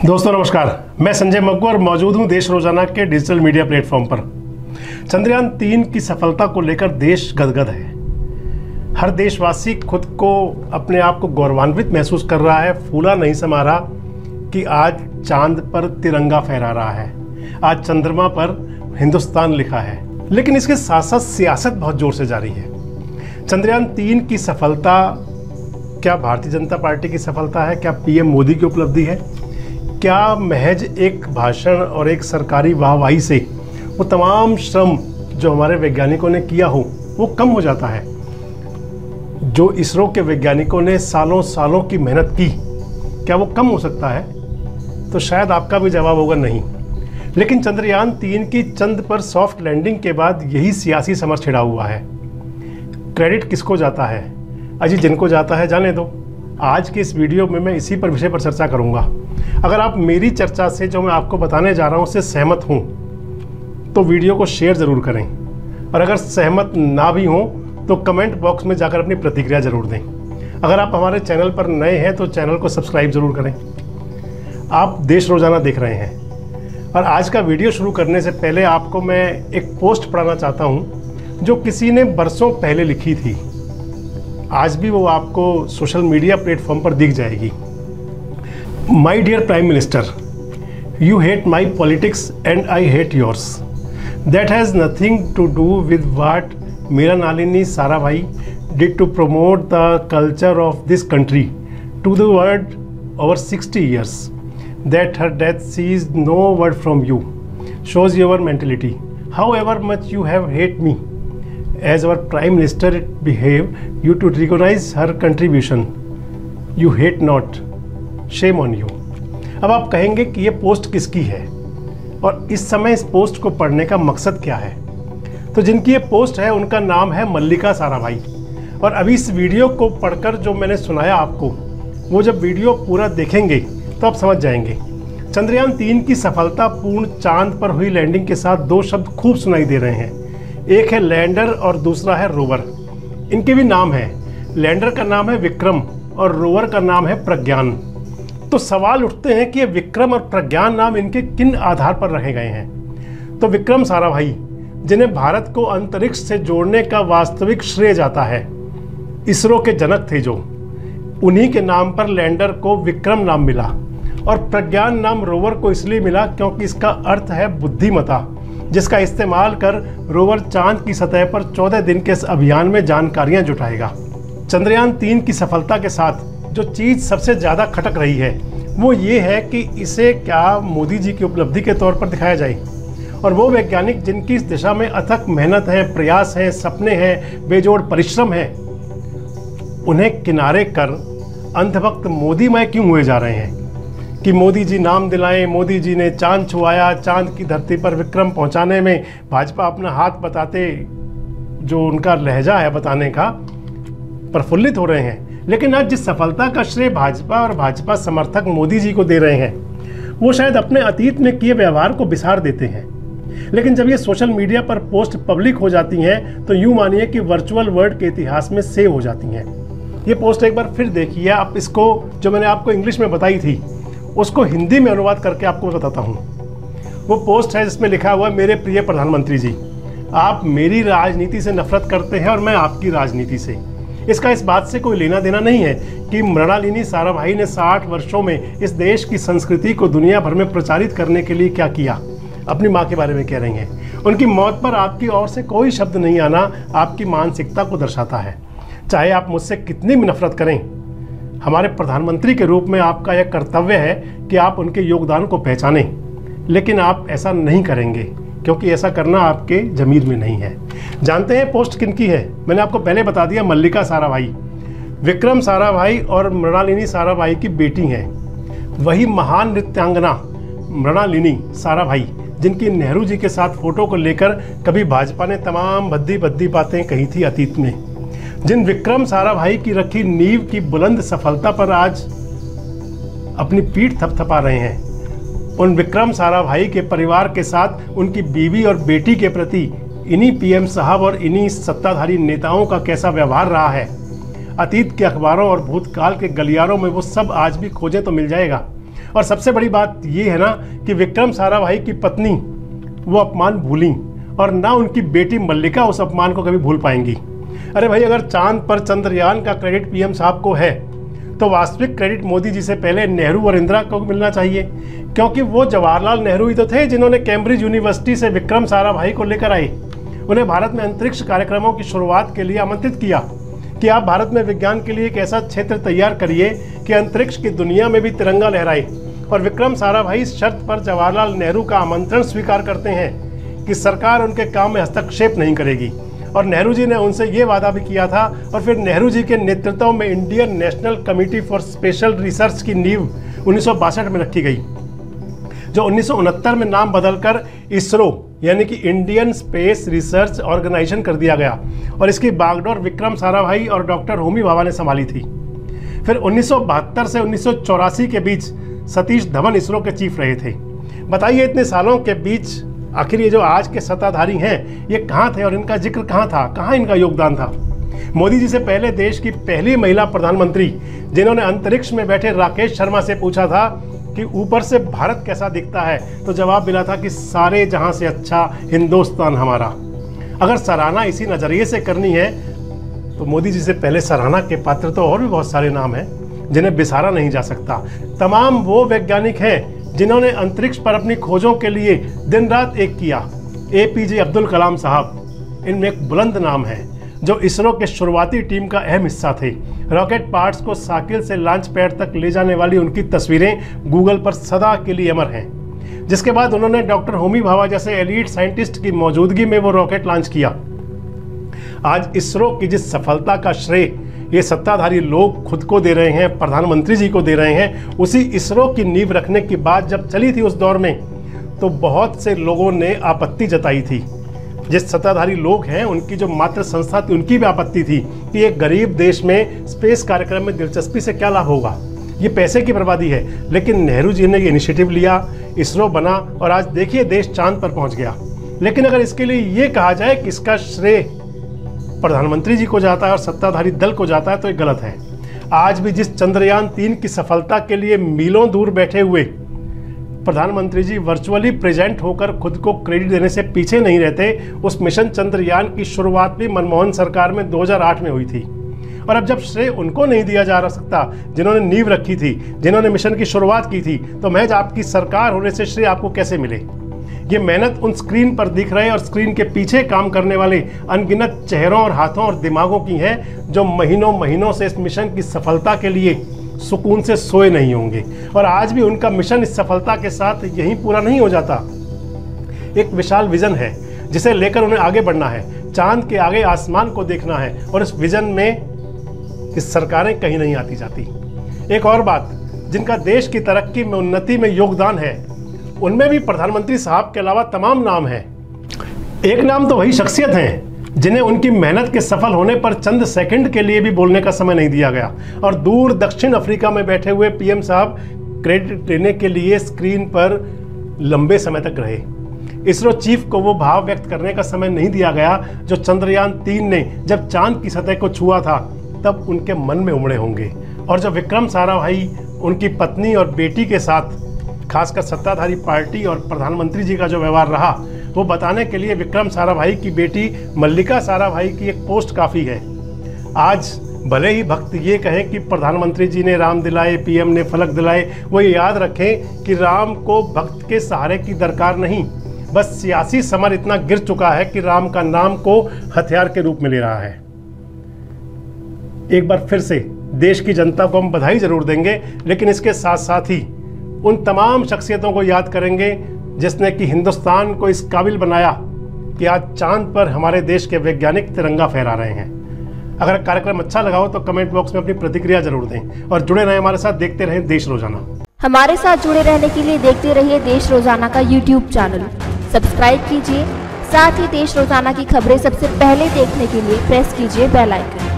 दोस्तों नमस्कार, मैं संजय मग्गू और मौजूद हूं देश रोजाना के डिजिटल मीडिया प्लेटफॉर्म पर। चंद्रयान 3 की सफलता को लेकर देश गदगद है। हर देशवासी खुद को अपने आप को गौरवान्वित महसूस कर रहा है। फूला नहीं समा रहा कि आज चांद पर तिरंगा फहरा रहा है, आज चंद्रमा पर हिंदुस्तान लिखा है। लेकिन इसके साथ साथ सियासत बहुत जोर से जारी है। चंद्रयान 3 की सफलता क्या भारतीय जनता पार्टी की सफलता है? क्या पीएम मोदी की उपलब्धि है? क्या महज एक भाषण और एक सरकारी वाहवाही से वो तमाम श्रम जो हमारे वैज्ञानिकों ने किया हो वो कम हो जाता है? जो इसरो के वैज्ञानिकों ने सालों सालों की मेहनत की, क्या वो कम हो सकता है? तो शायद आपका भी जवाब होगा नहीं। लेकिन चंद्रयान 3 की चंद पर सॉफ्ट लैंडिंग के बाद यही सियासी समर छिड़ा हुआ है। क्रेडिट किसको जाता है? अजी जिनको जाता है जाने दो। आज के इस वीडियो में मैं इसी पर विषय पर चर्चा करूंगा। अगर आप मेरी चर्चा से जो मैं आपको बताने जा रहा हूं उससे सहमत हूं तो वीडियो को शेयर ज़रूर करें, और अगर सहमत ना भी हों तो कमेंट बॉक्स में जाकर अपनी प्रतिक्रिया ज़रूर दें। अगर आप हमारे चैनल पर नए हैं तो चैनल को सब्सक्राइब ज़रूर करें। आप देश रोजाना देख रहे हैं, और आज का वीडियो शुरू करने से पहले आपको मैं एक पोस्ट पढ़ाना चाहता हूं जो किसी ने बरसों पहले लिखी थी। आज भी वो आपको सोशल मीडिया प्लेटफॉर्म पर दिख जाएगी। My dear prime minister, you hate my politics and I hate yours. That has nothing to do with what Mrinalini Sarabhai did to promote the culture of this country to the world over 60 years. That her death sees no word from you shows your mentality. However much you have hate me, as our Prime Minister behave you to recognize her contribution. You hate not. Shame on you. अब आप कहेंगे कि ये post किसकी है और इस समय इस पोस्ट को पढ़ने का मकसद क्या है? तो जिनकी ये पोस्ट है उनका नाम है मल्लिका साराभाई। और अभी इस वीडियो को पढ़कर जो मैंने सुनाया आपको, वो जब वीडियो पूरा देखेंगे तो आप समझ जाएंगे। चंद्रयान 3 की सफलतापूर्ण चांद पर हुई लैंडिंग के साथ दो शब्द खूब सुनाई दे रहे हैं। एक है लैंडर और दूसरा है रोवर। इनके भी नाम हैं। लैंडर का नाम है विक्रम और रोवर का नाम है प्रज्ञान। तो सवाल उठते हैं कि ये विक्रम और प्रज्ञान नाम इनके किन आधार पर रखे गए हैं? तो विक्रम साराभाई, जिन्हें भारत को अंतरिक्ष से जोड़ने का वास्तविक श्रेय जाता है, इसरो के जनक थे जो, उन्हीं के नाम पर लैंडर को विक्रम नाम मिला। और प्रज्ञान नाम रोवर को इसलिए मिला क्योंकि इसका अर्थ है बुद्धिमता, जिसका इस्तेमाल कर रोवर चांद की सतह पर 14 दिन के इस अभियान में जानकारियां जुटाएगा। चंद्रयान 3 की सफलता के साथ जो चीज़ सबसे ज़्यादा खटक रही है वो ये है कि इसे क्या मोदी जी की उपलब्धि के तौर पर दिखाया जाए, और वो वैज्ञानिक जिनकी इस दिशा में अथक मेहनत है, प्रयास है, सपने हैं, बेजोड़ परिश्रम है, उन्हें किनारे कर अंधभक्त मोदीमय क्यों हुए जा रहे हैं कि मोदी जी नाम दिलाएं, मोदी जी ने चांद छुआया, चांद की धरती पर विक्रम पहुंचाने में भाजपा अपना हाथ बताते, जो उनका लहजा है बताने का, प्रफुल्लित हो रहे हैं। लेकिन आज जिस सफलता का श्रेय भाजपा और भाजपा समर्थक मोदी जी को दे रहे हैं वो शायद अपने अतीत में किए व्यवहार को बिसार देते हैं। लेकिन जब ये सोशल मीडिया पर पोस्ट पब्लिक हो जाती हैं तो यूँ मानिए कि वर्चुअल वर्ल्ड के इतिहास में सेव हो जाती हैं। ये पोस्ट एक बार फिर देखिए। आप इसको, जो मैंने आपको इंग्लिश में बताई थी, उसको हिंदी में अनुवाद करके आपको बताता हूँ। वो पोस्ट है जिसमें लिखा हुआ है, मेरे प्रिय प्रधानमंत्री जी, आप मेरी राजनीति से नफरत करते हैं और मैं आपकी राजनीति से। इसका इस बात से कोई लेना देना नहीं है कि मृणालिनी साराभाई ने 60 वर्षों में इस देश की संस्कृति को दुनिया भर में प्रचारित करने के लिए क्या किया। अपनी माँ के बारे में कह रही हैं। उनकी मौत पर आपकी ओर से कोई शब्द नहीं आना आपकी मानसिकता को दर्शाता है। चाहे आप मुझसे कितनी भी नफरत करें, हमारे प्रधानमंत्री के रूप में आपका यह कर्तव्य है कि आप उनके योगदान को पहचानें। लेकिन आप ऐसा नहीं करेंगे क्योंकि ऐसा करना आपके ज़मीर में नहीं है। जानते हैं पोस्ट किनकी है? मैंने आपको पहले बता दिया, मल्लिका साराभाई। विक्रम साराभाई और मृणालिनी साराभाई की बेटी हैं। वही महान नृत्यांगना मृणालिनी साराभाई जिनकी नेहरू जी के साथ फोटो को लेकर कभी भाजपा ने तमाम भद्दी भद्दी बातें कही थी अतीत में। जिन विक्रम साराभाई की रखी नींव की बुलंद सफलता पर आज अपनी पीठ थपथपा रहे हैं, उन विक्रम साराभाई के परिवार के साथ उनकी बीवी और बेटी के प्रति इन्हीं पीएम साहब और इन्हीं सत्ताधारी नेताओं का कैसा व्यवहार रहा है, अतीत के अखबारों और भूतकाल के गलियारों में वो सब आज भी खोजें तो मिल जाएगा। और सबसे बड़ी बात ये है ना कि विक्रम साराभाई की पत्नी वो अपमान भूली और ना उनकी बेटी मल्लिका उस अपमान को कभी भूल पाएंगी। अरे भाई, अगर चांद पर चंद्रयान का क्रेडिट पीएम साहब को है तो वास्तविक क्रेडिट मोदी जी से पहले नेहरू और इंदिरा को मिलना चाहिए, क्योंकि वो जवाहरलाल नेहरू ही तो थे जिन्होंने कैम्ब्रिज यूनिवर्सिटी से विक्रम साराभाई को लेकर आए, उन्हें भारत में अंतरिक्ष कार्यक्रमों की शुरुआत के लिए आमंत्रित किया कि आप भारत में विज्ञान के लिए एक ऐसा क्षेत्र तैयार करिए कि अंतरिक्ष की दुनिया में भी तिरंगा लहराए। और विक्रम साराभाई इस शर्त पर जवाहरलाल नेहरू का आमंत्रण स्वीकार करते हैं कि सरकार उनके काम में हस्तक्षेप नहीं करेगी। और नेहरू जी ने उनसे ये वादा भी किया था। और फिर नेहरू जी के नेतृत्व में Indian national committee for special research की नींव 1962 में रखी गई, जो 1969 में नाम बदलकर इसरो यानी कि इंडियन स्पेस रिसर्च ऑर्गेनाइजेशन कर दिया गया। और इसकी बागडोर विक्रम साराभाई और डॉक्टर होमी भाभा ने संभाली थी। फिर 1972 से 1984 के बीच सतीश धवन इसरो के चीफ रहे थे। बताइए, इतने सालों के बीच आखिर ये जो आज के सत्ताधारी हैं ये कहाँ थे और इनका जिक्र कहाँ था, कहाँ इनका योगदान था? मोदी जी से पहले देश की पहली महिला प्रधानमंत्री जिन्होंने अंतरिक्ष में बैठे राकेश शर्मा से पूछा था कि ऊपर से भारत कैसा दिखता है, तो जवाब मिला था कि सारे जहां से अच्छा हिंदुस्तान हमारा। अगर सराहना इसी नज़रिए से करनी है तो मोदी जी से पहले सराहना के पात्र तो और भी बहुत सारे नाम हैं जिन्हें बिसारा नहीं जा सकता। तमाम वो वैज्ञानिक हैं जिन्होंने अंतरिक्ष पर अपनी खोजों के लिए दिन रात एक किया। APJ अब्दुल कलाम साहब इनमें एक बुलंद नाम है, जो इसरो के शुरुआती टीम का अहम हिस्सा थे। रॉकेट पार्ट्स को साइकिल से लॉन्च पैड तक ले जाने वाली उनकी तस्वीरें गूगल पर सदा के लिए अमर हैं। जिसके बाद उन्होंने डॉक्टर होमी भाभा जैसे एलीट साइंटिस्ट की मौजूदगी में वो रॉकेट लॉन्च किया। आज इसरो की जिस सफलता का श्रेय ये सत्ताधारी लोग खुद को दे रहे हैं, प्रधानमंत्री जी को दे रहे हैं, उसी इसरो की नींव रखने की बात जब चली थी उस दौर में, तो बहुत से लोगों ने आपत्ति जताई थी। जिस सत्ताधारी लोग हैं उनकी जो मातृ संस्था थी उनकी भी आपत्ति थी कि एक गरीब देश में स्पेस कार्यक्रम में दिलचस्पी से क्या लाभ होगा, ये पैसे की बर्बादी है। लेकिन नेहरू जी ने ये इनिशिएटिव लिया, इसरो बना और आज देखिए देश चांद पर पहुंच गया। लेकिन अगर इसके लिए ये कहा जाए कि इसका श्रेय प्रधानमंत्री जी को जाता है और सत्ताधारी दल को जाता है तो ये गलत है। आज भी जिस चंद्रयान 3 की सफलता के लिए मीलों दूर बैठे हुए प्रधानमंत्री जी वर्चुअली प्रेजेंट होकर खुद को क्रेडिट देने से पीछे नहीं रहते, उस मिशन चंद्रयान की शुरुआत भी मनमोहन सरकार में 2008 में हुई थी। और अब जब श्रेय उनको नहीं दिया जा सकता जिन्होंने नींव रखी थी, जिन्होंने मिशन की शुरुआत की थी, तो महज आपकी सरकार होने से श्रेय आपको कैसे मिले? ये मेहनत उन स्क्रीन पर दिख रहे और स्क्रीन के पीछे काम करने वाले अनगिनत चेहरों और हाथों और दिमागों की है, जो महीनों महीनों से इस मिशन की सफलता के लिए सुकून से सोए नहीं होंगे। और आज भी उनका मिशन इस सफलता के साथ यहीं पूरा नहीं हो जाता। एक विशाल विजन है जिसे लेकर उन्हें आगे बढ़ना है, चांद के आगे आसमान को देखना है, और इस विजन में इस सरकारें कहीं नहीं आती जाती। एक और बात, जिनका देश की तरक्की में, उन्नति में योगदान है, उनमें भी प्रधानमंत्री साहब के अलावा तमाम नाम हैं। एक नाम तो वही शख्सियत हैं जिन्हें उनकी मेहनत के सफल होने पर चंद सेकंड के लिए भी बोलने का समय नहीं दिया गया, और दूर दक्षिण अफ्रीका में बैठे हुए पीएम साहब क्रेडिट लेने के लिए स्क्रीन पर लंबे समय तक रहे। इसरो चीफ को वो भाव व्यक्त करने का समय नहीं दिया गया जो चंद्रयान 3 ने जब चांद की सतह को छुआ था तब उनके मन में उमड़े होंगे। और जब विक्रम साराभाई उनकी पत्नी और बेटी के साथ, खासकर सत्ताधारी पार्टी और प्रधानमंत्री जी का जो व्यवहार रहा, वो बताने के लिए विक्रम साराभाई की बेटी मल्लिका साराभाई की एक पोस्ट काफ़ी है। आज भले ही भक्त ये कहें कि प्रधानमंत्री जी ने राम दिलाए, पीएम ने फलक दिलाए, वो ये याद रखें कि राम को भक्त के सहारे की दरकार नहीं, बस सियासी समर इतना गिर चुका है कि राम का नाम को हथियार के रूप में ले रहा है। एक बार फिर से देश की जनता को हम बधाई जरूर देंगे, लेकिन इसके साथ साथ ही उन तमाम शख्सियतों को याद करेंगे जिसने कि हिंदुस्तान को इस काबिल बनाया कि आज चांद पर हमारे देश के वैज्ञानिक तिरंगा फहरा रहे हैं। अगर कार्यक्रम अच्छा लगा हो तो कमेंट बॉक्स में अपनी प्रतिक्रिया जरूर दें और जुड़े रहें हमारे साथ, देखते रहें देश रोजाना। हमारे साथ जुड़े रहने के लिए देखते रहिए देश रोजाना का यूट्यूब चैनल सब्सक्राइब कीजिए। साथ ही देश रोजाना की खबरें सबसे पहले देखने के लिए प्रेस कीजिए बेल आइकन।